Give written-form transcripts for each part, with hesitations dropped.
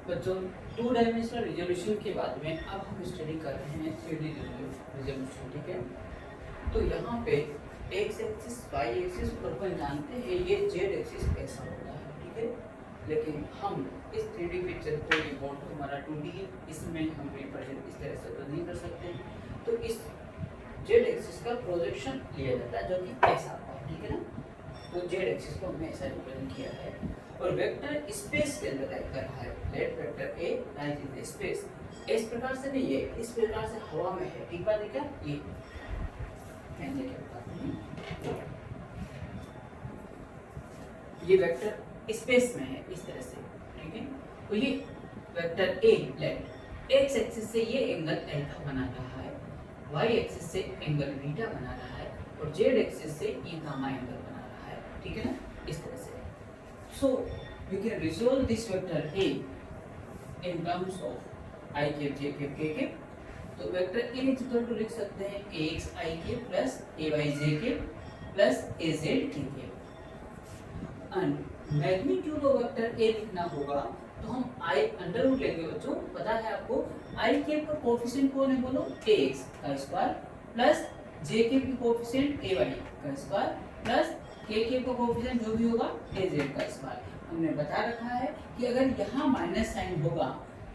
बच्चों 2 dimensional resolution के बाद में अब हम स्टडी कर रहे हैं 3D रिजोल्यूशन, ठीक है। तो यहाँ पे एक्स एक्सिस वाई एक्सिस और अपन जानते हैं ये जेड एक्सिस ऐसा होता है, ठीक है। लेकिन हम इस 3D पिक्चर को ये बोर्ड हमारा 2D है, इसमें हम रिप्रेजेंट इस तरह से तो नहीं कर सकते हैं। तो इस जेड एक्सिस का प्रोजेक्शन लिया जाता है जो कि ऐसा आता है, ठीक है ना। तो जेड एक्सिस को हमने ऐसा रिप्रेजेंट किया है और वेक्टर स्पेस के अंदर लाइक कर रहा है। Let vector a lies in the space. इस प्रकार से नहीं है, इस प्रकार से हवा में है, ठीक बात है क्या। ये ये वेक्टर स्पेस में है इस तरह से, ठीक है। तो ये vector a let x axis से ये एंगल अल्फा बना रहा है, वाई एक्सिस से एंगल बीटा बना रहा है और जेड एक्सिस से ये गामा एंगल बना रहा है, ठीक है ना, इस तरह से। So you can resolve this vector A in terms of I cap, J cap, K cap. तो वेक्टर A इक्वल टू लिख सकते हैं ax I cap plus ay j cap plus az k cap। And magnitude of vector A लिखना होगा तो हम I under root लेंगे बच्चों। पता है आपको I cap का कोएफिशिएंट कौन है, बोलो ax का स्क्वायर प्लस j cap की कोएफिशिएंट ay का स्क्वायर प्लस के का कोएफिशिएंट जो भी होगा az का स्क्वायर। हमने बता रखा है कि अगर यहाँ माइनस साइन होगा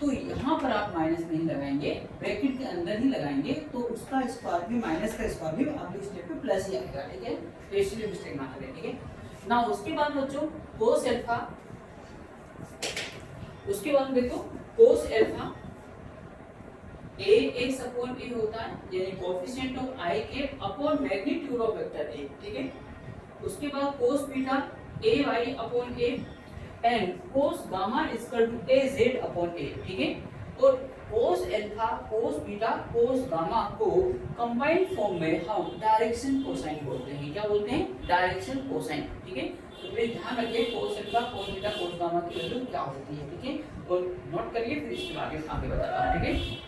तो यहाँ पर आप माइनस नहीं लगाएंगे, ब्रैकेट के अंदर ही लगाएंगे, तो उसका स्क्वायर भी माइनस का स्क्वायर भी अगले स्टेप पे प्लस ही आएगा, ठीक है। तो इसलिए मिस्टेक ना करें, ठीक है ना। उसके बाद बच्चों कोस अल्फा, उसके बाद देखो cos alpha a x upon a होता है, यानी कोएफिशिएंट ऑफ i के upon magnitude of vector a, ठीक है। उसके बाद cos beta a y upon a and cos gamma equal to a z upon a, ठीक है। और cos alpha, cos beta, cos gamma को कंबाइंड फॉर्म में हम डायरेक्शन कोसाइन बोलते हैं। क्या बोलते हैं? डायरेक्शन कोसाइन, ठीक है। तो प्लीज ध्यान रखिए कोस alpha, cos beta, cos gamma की वैल्यू क्या होती है, ठीक है। और नोट करिए, फिर इसके आगे बताता हूं, ठीक है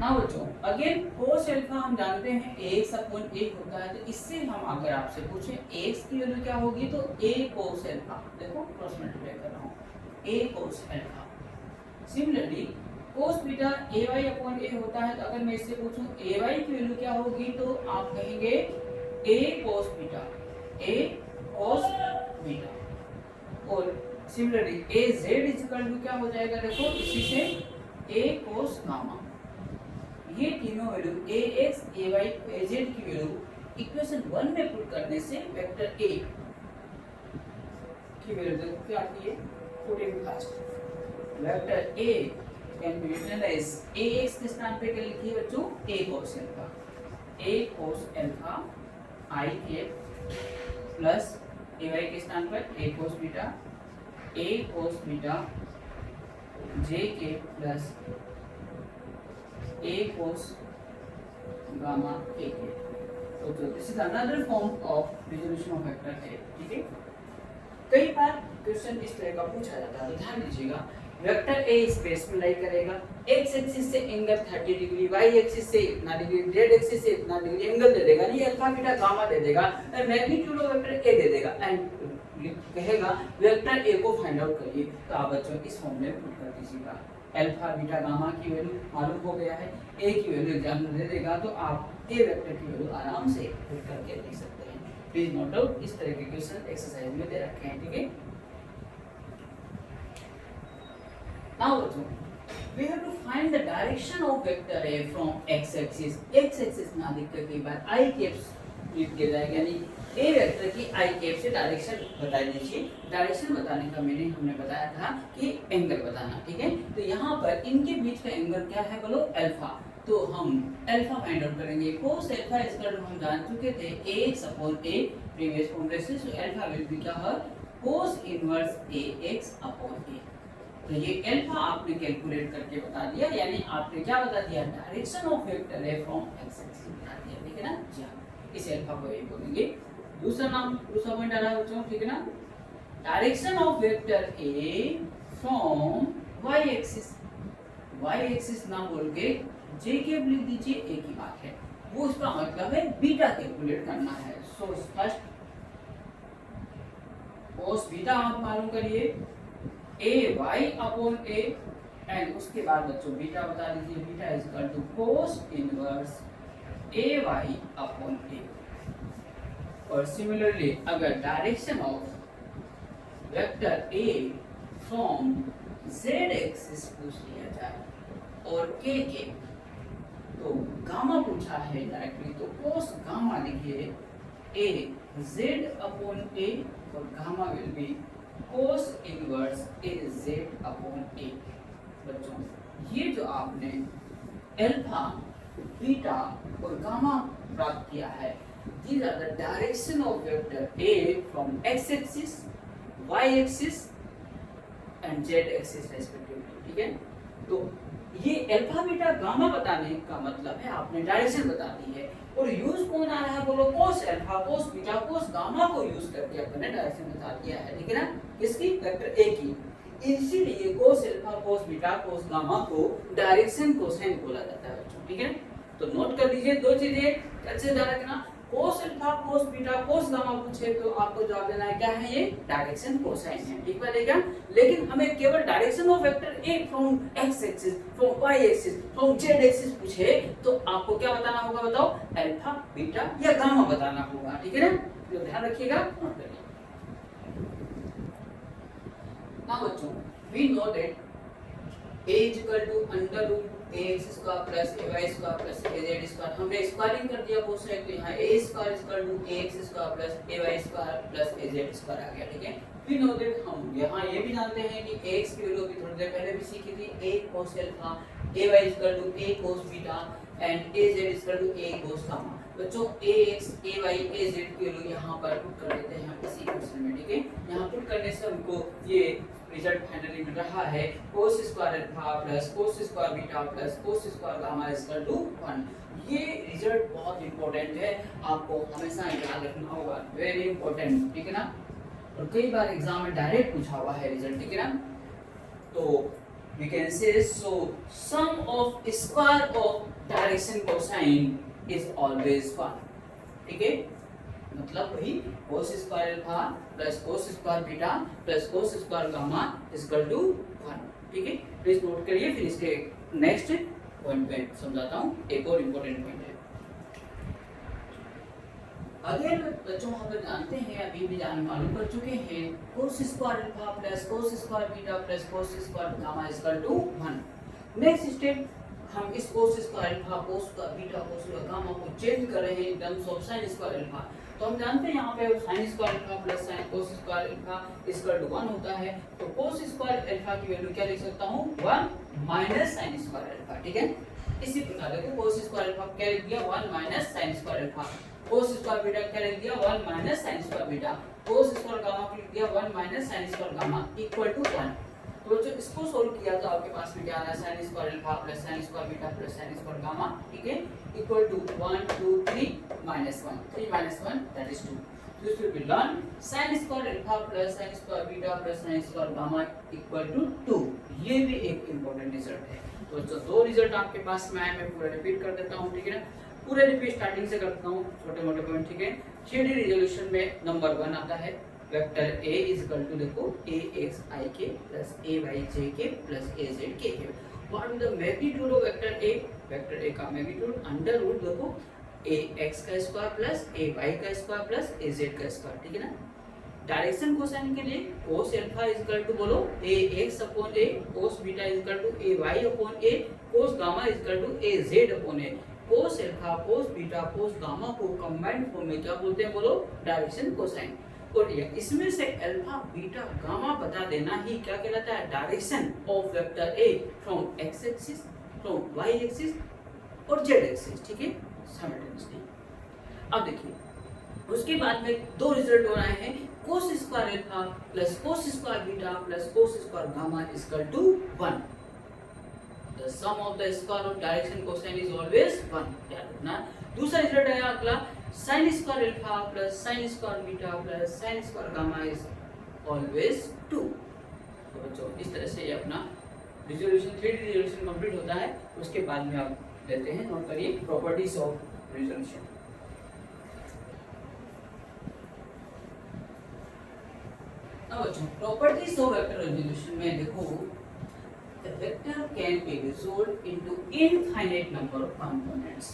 ना बच्चों। अगेन कोस अल्फा हम जानते हैं ax अपॉन a होता है, तो इससे हम अगर आपसे पूछे ax की वैल्यू क्या होगी तो a कोस अल्फा, देखो क्रॉस मल्टीप्लाई कर रहा हूं, a cos alpha. Similarly cos beta ay upon a होता है, तो अगर मैं इससे पूछूं ay की वैल्यू क्या होगी तो आप कहेंगे a cos beta, a cos beta. और सिमिलरली az इक्वल टू क्या हो जाएगा, देखो इसी से a कोस गामा। ये तीनों वैल्यू ax, ay, az की वैल्यू इक्वेशन 1 में पुट करने से वेक्टर a की वैल्यू देखो क्या आती है, putting fast. Vector a can be written as ax के स्थान पे क्या लिखिए बच्चों, a cos alpha, a cos alpha i के प्लस ay के स्थान पर a cos beta, a cos beta j के plus a cos gamma k के। तो this is another form of resolution of vector a, ठीक है। कई बार क्वेश्चन इस तरह का पूछा जाता है, तो ध्यान दीजिएगा। वेक्टर a स्पेस में लाई करेगा, x एक्सिस से एंगल 30 डिग्री, y एक्सिस से इतना डिग्री, z एक्सिस से इतना डिग्री एंगल दे देगा, ये अल्फा बीटा गामा दे देगा, मैग्नीट्यूड ऑफ वेक्टर a दे देगा एंड कहेगा वेक्टर a को फाइंड आउट करिए। तो आप बच्चों इस फॉर्म में पुट कर दीजिएगा। अल्फा बीटा गामा की वैल्यू मालूम हो गया है, a की वैल्यू एग्जाम में दे देगा, तो आप a वेक्टर की वैल्यू आराम से पुट करके लिख सकते हैं। प्लीज नोट डाउन, इस तरह के क्वेश्चन एक्सरसाइज में दे रखे हैं, ठीक है। Now we have to find the direction of vector a from x axis। x axis ना दिख के बाद i कैप्स लिख दिया जाएगा, यानी a वेक्टर की i कैप से डायरेक्शन बता दीजिए। डायरेक्शन बताने का मीनिंग हमने बताया था कि एंगल बताना, ठीक है। तो यहाँ पर इनके बीच का एंगल क्या है बोलो, अल्फा। तो हम अल्फा फाइंड आउट करेंगे। कोस अल्फा इक्वल टू हम जान चुके थे ax अपॉन a प्रीवियस फॉर्मूले से, अल्फा विल बी क्या है, cos inverse ax upon a। तो ये अल्फा आपने कैलकुलेट करके बता दिया, यानी आपने क्या बता दिया, डायरेक्शन ऑफ वेक्टर है फ्रॉम एक्स एक्सिस बता दिया, ठीक है ना जी हाँ। इस अल्फा को ये बोलेंगे। दूसरा पॉइंट आ रहा है बच्चों, ठीक है ना। Direction of vector A from Y axis, y axis ना बोल के जे के लिख दीजिए, एक ही बात है, वो उसका मतलब है बीटा कैलकुलेट करना है। सो फर्स्ट कोस बीटा आप मालूम करिए, a y upon a, and उसके बाद बच्चों बीटा बता दीजिए, beta is equal to cos inverse a y upon a. और सिमिलरली अगर direction of vector A from Z axis पूछ लिया जाए और के तो गामा पूछा है डायरेक्टली, तो कोस गामा लिखिए ए जेड अपॉन ए और gamma will be cos inverse a z upon a. बच्चों ये जो आपने अल्फा बीटा और गामा प्राप्त किया है, these are the direction of vector A from x axis, y axis and z axis respectively, ठीक है। तो ये अल्फा बीटा गामा बताने का मतलब है आपने डायरेक्शन बता दी है, और यूज कौन आ रहा है बोलो, कोस alpha cos beta cos gamma को यूज करके अपने डायरेक्शन बता दिया है, ठीक है ना, किसकी, वेक्टर ए की। इसीलिए कोस alpha cos beta cos gamma को डायरेक्शन कोसाइन बोला जाता है बच्चों, ठीक है। तो नोट कर लीजिए दो चीजें अच्छे से रखना, कोस alpha cos beta cos gamma पूछे तो आपको जवाब देना है क्या है, ये डायरेक्शन कोसाइन है, ठीक है। लेकिन हमें केवल direction of vector A from x axis from Y axis from Z axis पूछे तो आपको क्या बताना होगा, बताओ, अल्फा बीटा या गामा बताना होगा, ठीक है ना, तो ध्यान रखिएगा, नोट करिए। नाउ बच्चों we know that a is equal to under root ax square plus ay square plus az square, हमने स्क्वायरिंग कर दिया बहुत सारे, तो यहाँ a square is equal to ax square plus ay square plus az square आ गया, ठीक है। we know that हम यहाँ ये भी जानते हैं कि ax की वैल्यू भी थोड़ी देर पहले भी सीखी थी, a cos alpha, ay is equal to a cos beta and az is equal to a cos gamma। बच्चों ax ay az की वैल्यू यहाँ पर पुट कर देते हैं हम इसी क्वेश्चन में, ठीक है। यहाँ पुट करने से हमको ये रिजल्ट फाइनली मिल रहा है cos square alpha plus cos square beta plus cos square gamma is equal to 1। ये रिजल्ट बहुत इंपॉर्टेंट है, आपको हमेशा याद रखना होगा, वेरी इंपॉर्टेंट, ठीक है ना। और कई बार एग्जाम में डायरेक्ट पूछा हुआ है रिजल्ट, ठीक है ना। तो we can say so sum of square of direction cosine is always 1, ठीक है। मतलब वही cos square alpha plus cos square beta plus cos square gamma is equal to 1, ठीक है। प्लीज नोट करिए, फिर इसके नेक्स्ट पॉइंट पे समझाता हूँ, एक और इंपॉर्टेंट पॉइंट है। अगेन बच्चों हम लोग जानते हैं, अभी भी जान मालूम कर चुके हैं, cos square alpha plus cos square beta plus cos square gamma is equal to 1। Next step हम इस cos स्क्वायर अल्फा cos का बीटा cos का गामा को चेंज कर रहे हैं in terms of sin square alpha. तो हम जानते हैं यहाँ पे sin square alpha plus sin cos square alpha equal to 1 होता है, तो cos स्क्वायर अल्फा की वैल्यू क्या लिख सकता हूँ, 1 माइनस sin स्क्वायर अल्फा, ठीक है। इसी प्रकार देखो cos स्क्वायर अल्फा क्या लिख दिया, 1 minus sin square alpha, cos square beta क्या लिख दिया, 1 minus sin square beta, cos square gamma को लिख दिया 1 minus sin square gamma equal to 1। तो जो इसको सोल्व किया तो आपके पास में क्या आ रहा है, sin square alpha plus sin square beta plus sin square gamma, ठीक है, equal to 1 2 3 minus 1, 3 minus 1 that is 2। This will be learn sin square alpha plus sin square beta plus sin square gamma equal to 2। ये भी एक important result है। तो जो दो result आपके पास में आए मैं पूरा रिपीट कर देता हूं, ठीक है ना, पूरे रिपीट स्टार्टिंग से करता हूं, छोटे मोटे पॉइंट, ठीक है। 3D रिजोल्यूशन में नंबर 1 आता है vector a is equal to देखो ax i k plus ay j k plus az k के। What is the magnitude of vector a, vector a का मैग्नीट्यूड अंडर रूट देखो ax का square plus ay का square plus az का square, ठीक है ना। डायरेक्शन कोसाइन के लिए cos alpha is equal to बोलो ax upon a, cos beta is equal to ay upon a, cos gamma is equal to az upon a। cos alpha cos beta cos gamma को combined form में क्या बोलते हैं बोलो, direction cosine. और इसमें से अल्फा बीटा गामा बता देना ही क्या कहलाता है, direction of vector A from x axis from Y axis और जेड एक्सिस, ठीक है, साइमल्टेनियसली। अब देखिए उसके बाद में दो रिजल्ट हो रहे हैं, cos square alpha plus cos square beta plus cos square gamma is equal to 1। The sum of the square of direction cosine is always 1, याद रखना। दूसरा रिजल्ट है अगला sin square alpha plus sin square beta plus sin square gamma is always 2। तो बच्चों इस तरह से ये अपना रिजोल्यूशन 3D रिजोल्यूशन कंप्लीट होता है। उसके बाद में आप लेते हैं, नोट करिए प्रॉपर्टीज ऑफ रिजोल्यूशन। अब बच्चों प्रॉपर्टीज ऑफ वेक्टर रेजोल्यूशन में देखो, the vector can be resolved into infinite number of components,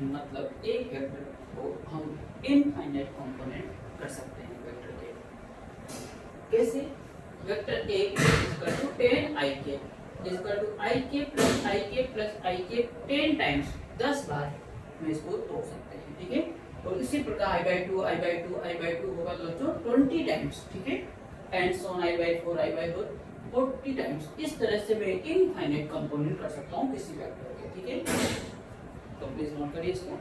मतलब एक वेक्टर को हम इनफाइनाइट कंपोनेंट कर सकते हैं वेक्टर के। कैसे? Vector a equal to 10 ik equal to ik plus ik plus ik 10 times 10 बार में इसको तोड़ सकते हैं, ठीक है। और इसी प्रकार i/2 होगा बच्चों 20 टाइम्स, ठीक है, and so on i/4 i/4 40 times. इस तरह से मैं इनफाइनाइट कंपोनेंट कर सकता हूं किसी वेक्टर के, ठीक है। तो प्लीज नोट करिए इसको।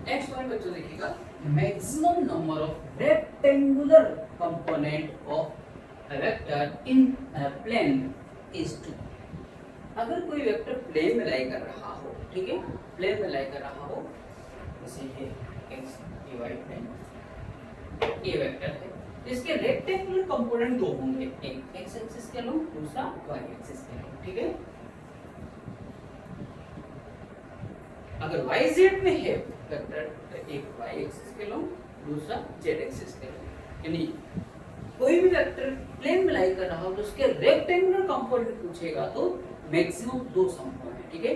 नेक्स्ट पॉइंट बच्चों देखिएगा, maximum number of rectangular component of a vector in a plane is 2। अगर कोई वेक्टर प्लेन में लाई कर रहा हो, ठीक है, प्लेन में लाई कर रहा हो, जैसे ये x y प्लेन ये वेक्टर है, इसके रेक्टेंगुलर कंपोनेंट दो होंगे, एक x एक्सिस के लंब, दूसरा y एक्सिस के लंब, ठीक है। अगर yz में है वेक्टर तो एक y एक्सिस के लंब, दूसरा z एक्सिस के लंब, यानी कोई भी वेक्टर प्लेन में लाई कर रहा हो तो उसके रेक्टेंगुलर कंपोनेंट पूछेगा तो मैक्सिमम 2 संभव है, ठीक है।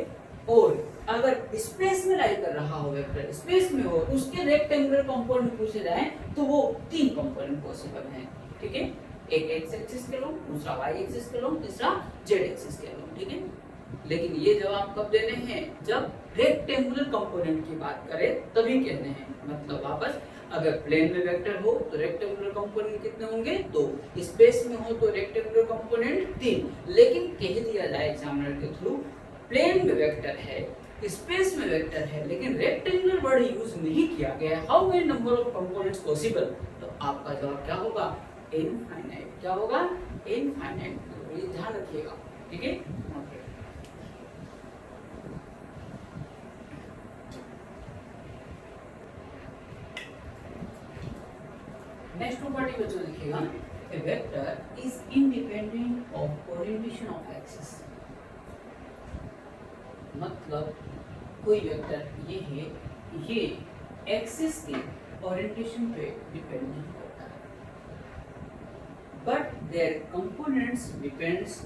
और अगर स्पेस में लाई कर रहा हो वेक्टर, स्पेस में हो, उसके रेक्टेंगुलर कंपोनेंट पूछे जाए तो वो 3 कंपोनेंट पॉसिबल हैं, ठीक है। एक x एक्सिस के लंब, दूसरा y एक्सिस के लंब, तीसरा z एक्सिस के लंब, ठीक है। लेकिन ये जवाब कब देने हैं? जब रेक्टेंगुलर कंपोनेंट की बात करें तभी कहने हैं। मतलब वापस, अगर प्लेन में वेक्टर हो तो रेक्टेंगुलर कंपोनेंट कितने होंगे? 2। स्पेस में हो तो रेक्टेंगुलर कंपोनेंट 3। लेकिन कह दिया जाए एग्जामिनर के थ्रू, प्लेन में वेक्टर है, स्पेस में वेक्टर है, लेकिन रेक्टेंगुलर वर्ड यूज नहीं किया गया, how many number of components possible? तो आपका जवाब क्या होगा? इनफाइनाइट। क्या होगा? इनफाइनाइट। तो ये ध्यान रखिएगा, ठीक है। नेक्स्ट प्रॉपर्टी बच्चों देखिएगा, a vector is independent of orientation of axis। मतलब कोई वेक्टर ये है, ये एक्सिस के ओरिएंटेशन पे डिपेंड नहीं करता है, but there components depends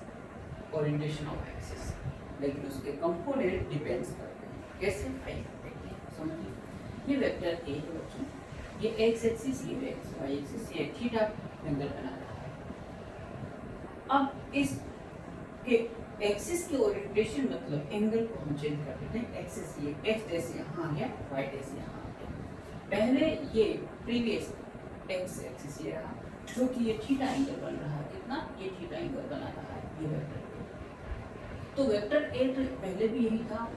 orientation of axis, लेकिन उसके कंपोनेंट डिपेंड्स करते हैं। कैसे? देखिए, समझिए। ये वेक्टर ए है बच्चों, ये x एक्सिस, ये y एक्सिस, ये थीटा एंगल बना रहा है। अब इस के एक्सिस के ओरिएंटेशन मतलब एंगल को हम चेंज कर देते हैं। एक्सिस ये x जैसे यहाँ आ गया, y जैसे यहाँ आ गया। पहले ये प्रीवियस x एक्सिस ये रहा, क्योंकि ये थीटा एंगल बन रहा है, कितना? ये थीटा एंगल बना रहा है ये वेक्टर। तो वेक्टर ए तो पहले भी यही था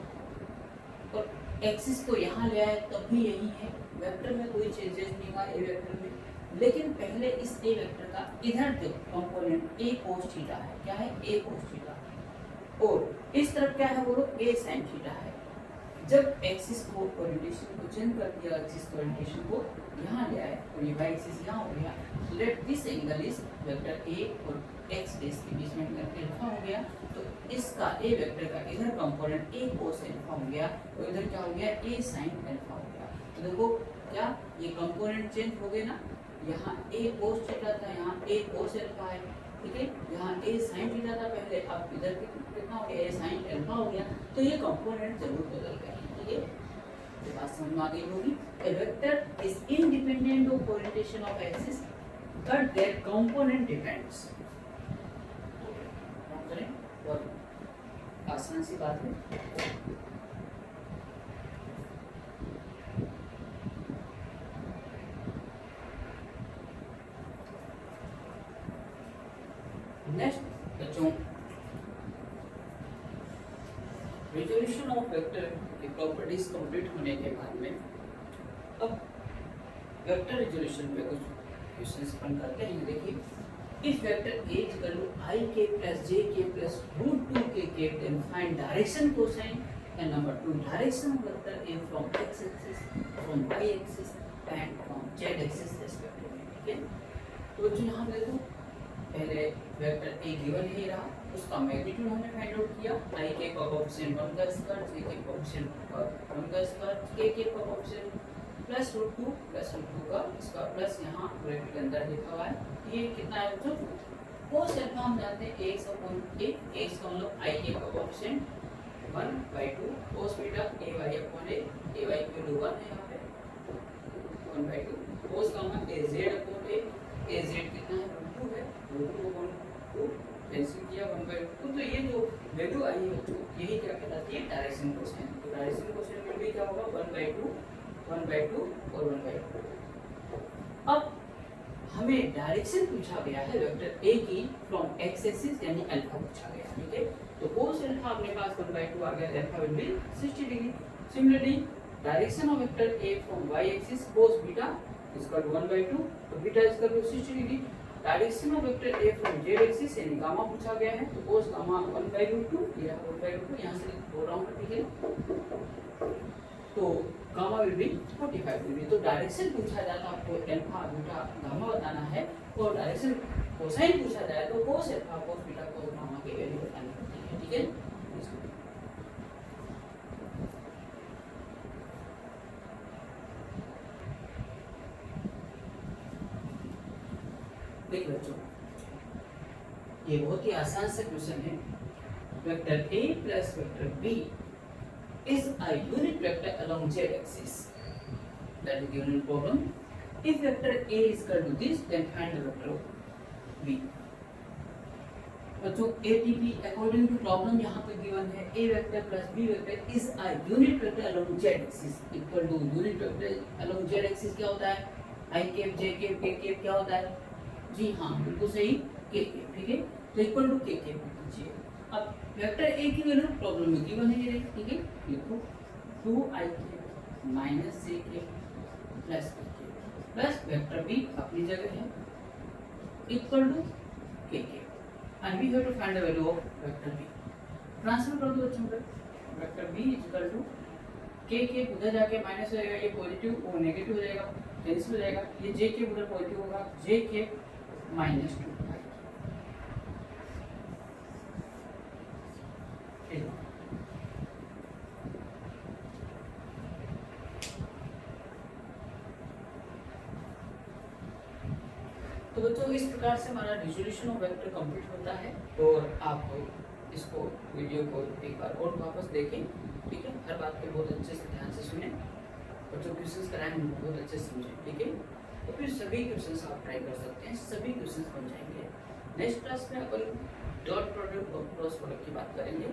और एक्सिस को यहाँ ले आए तब भी यही है। वेक्टर में कोई चेंजेस नहीं हुआ ए वेक्टर में, लेकिन पहले इस ए वेक्टर का इधर जो कंपोनेंट ए कोस थीटा है, क्या है? ए कोस थीटा, और इस तरफ क्या है बोलो? ए साइन थीटा है। जब एक्सिस को ओरिएंटेशन को चेंज कर दिया, एक्सिस को ओरिएंटेशन को यहाँ ले आए और ये वाई एक्सिस यहाँ हो गया, let this angle is vector A और एक्स बेस के बीच में एंगल अल्फा हो गया। तो इसका ए वेक्टर का इधर कंपोनेंट ए कोस अल्फा हो गया और इधर क्या हो गया? ए साइन अल्फा हो गया। तो देखो क्या ये कंपोनेंट चेंज हो गए ना, यहाँ ए कोस थीटा था, यहाँ ए कोस अल्फा है, ठीक है। यहाँ ए साइन थीटा था पहले, अब इधर कितना हो गया? ए साइन अल्फा हो गया। तो ये कंपोनेंट जरूर बदल गए, ठीक है। ये बात समझ में आ गई होगी। A vector is independent of orientation of axis, but their component depends. Note करें, और आसान सी बात है। नेक्स्ट बच्चों, रिजोल्यूशन ऑफ वेक्टर की प्रॉपर्टीज कंप्लीट होने के बाद में अब वेक्टर रिजोल्यूशन पे कुछ क्वेश्चंस अपन करते हैं। देखिए, if vector a equal to i k plus j k plus root 2 k then find direction cosine and number 2 direction of vector a from x axis, from y axis and from z axis respectively, ठीक है। तो जो यहाँ देखो, पहले vector a given ही रहा, उसका magnitude हमने फाइंड आउट किया, आई के का कोएफिशिएंट 1 का स्क्वायर, जे के कोएफिशिएंट 1 का स्क्वायर, के का कोएफिशिएंट प्लस रूट 2 का स्क्वायर प्लस यहाँ ब्रैकेट के अंदर लिखा हुआ है ये कितना है बच्चों, cos अल्फा हम जानते हैं x अपॉन a, x का मतलब i के का coefficient 1/2 cos beta ay upon a, ay की वैल्यू 1 है यहाँ पे 1/2 cos का मतलब az अपॉन a, az कितना है रूट 2 है, रूट 2 अपॉन 2 कैंसिल किया 1/2। तो ये जो वैल्यू आई है बच्चों यही क्या कहलाती है डायरेक्शन कोसेंट। तो डायरेक्शन कोसेंट में भी क्या होगा 1/2 और 1/2। अब हमें डायरेक्शन पूछा गया है वेक्टर ए की फ्रॉम एक्स एक्सिस यानी अल्फा पूछा गया, ठीक है। तो cos अल्फा अपने पास 1/2 आ गया, alpha will be 60 degree. Similarly direction of vector A from Y axis cos beta is equal to 1/2, तो beta is equal to 60 degree. Direction of vector A from Z axis यानी gamma पूछा गया है, तो cos gamma 1/2 ये 1/2 यहां से बोल रहा हूं, ठीक है। तो गामा विल बी 45 डिग्री। तो डायरेक्शन पूछा जाए तो आपको अल्फा बीटा गामा बताना है, और डायरेक्शन कोसाइन पूछा जाए तो cos alpha cos beta cos gamma की वैल्यू बतानी पड़ती है, ठीक है। देखिए बच्चों ये बहुत ही आसान सा क्वेश्चन है। Vector a plus vector b is a unit vector along z axis. That is given in problem. If vector A is equal to this, then find the vector B. बच्चों ATP according to problem यहाँ पे given है A vector plus B vector is a unit vector along z axis equal to unit vector along z axis क्या होता है I cap J cap K cap क्या होता है, जी हाँ बिल्कुल सही K cap, ठीक है। तो इक्वल टू K cap लीजिए। अब वेक्टर ए की वैल्यू प्रॉब्लम में गिवन है, ठीक है। लिखो 2i माइनस जे के प्लस के प्लस वेक्टर बी अपनी जगह है equal to K and we have to find the value of vector B. Transfer कर दो बच्चों पर, वेक्टर बी इक्वल टू के उधर जाके माइनस हो जाएगा, ये पॉजिटिव वो नेगेटिव हो जाएगा, कैंसिल हो जाएगा, ये जे के उधर पॉजिटिव होगा, जे के माइनस 2। तो बच्चों इस प्रकार से हमारा रिजोल्यूशन ऑफ वेक्टर कंप्लीट होता है, और आप इसको वीडियो को एक बार और वापस देखें, ठीक है। हर बात को बहुत अच्छे से ध्यान से सुने और जो क्वेश्चंस कराएं उनको बहुत अच्छे से समझें, ठीक है। तो फिर सभी क्वेश्चंस आप ट्राई कर सकते हैं, सभी क्वेश्चंस बन जाएंगे। नेक्स्ट क्लास में अपन डॉट प्रोडक्ट और क्रॉस प्रोडक्ट की बात करेंगे।